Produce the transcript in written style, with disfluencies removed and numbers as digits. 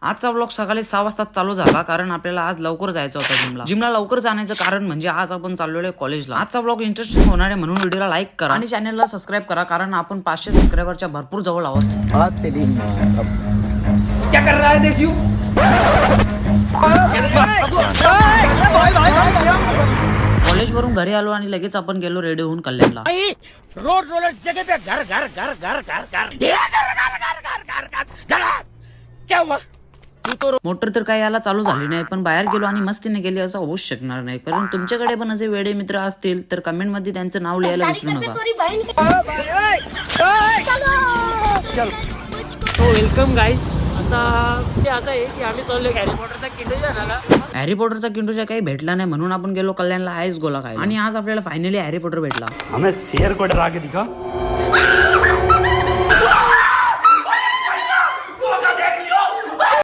आजचा व्लॉग सकाळी 6 वाजता चालू झाला कारण आपल्याला आज लवकर जायचं होतं जिमला. जिमला लवकर जाण्याचं कारण म्हणजे आज आपण चाललेलो आहे कॉलेजला. आजचा व्लॉग इंटरेस्टिंग होणार आहे म्हणून व्हिडिओला लाईक करा आणि चॅनलला सबस्क्राईब करा कारण आपण 500 सबस्क्रायबरच्या भरपूर जवळ आहोत. क्या कर रहा है देखियो. कॉलेज वरून घरी आलो आणि लगेच आपण गेलो रेडी होऊन कल्याणला. रोड रोलर जगह पे घर घर घर घर घर घर क्या हुआ. मोटर तर काही याला चालू झाली नाही पण बाहेर गेलो आणि मस्तीने गेली असं होऊच शकणार नाही. कारण तुमच्याकडे पण असे वेडे मित्र असतील तर कमेंट मध्ये त्यांचं नाव लिहायला विसरू नका. Welcome guys. आता ते असं आहे की आम्ही चाललो हॅरी पॉटरचा किल्ला झाला. हॅरी पॉटरचा किंडूच्या काही भेटला नाही म्हणून आपण गेलो कल्याणला आईस गोला खायला आणि आज आपल्याला फायनली हॅरी पॉटर भेटला. हमें शेर को डरा के दिखा.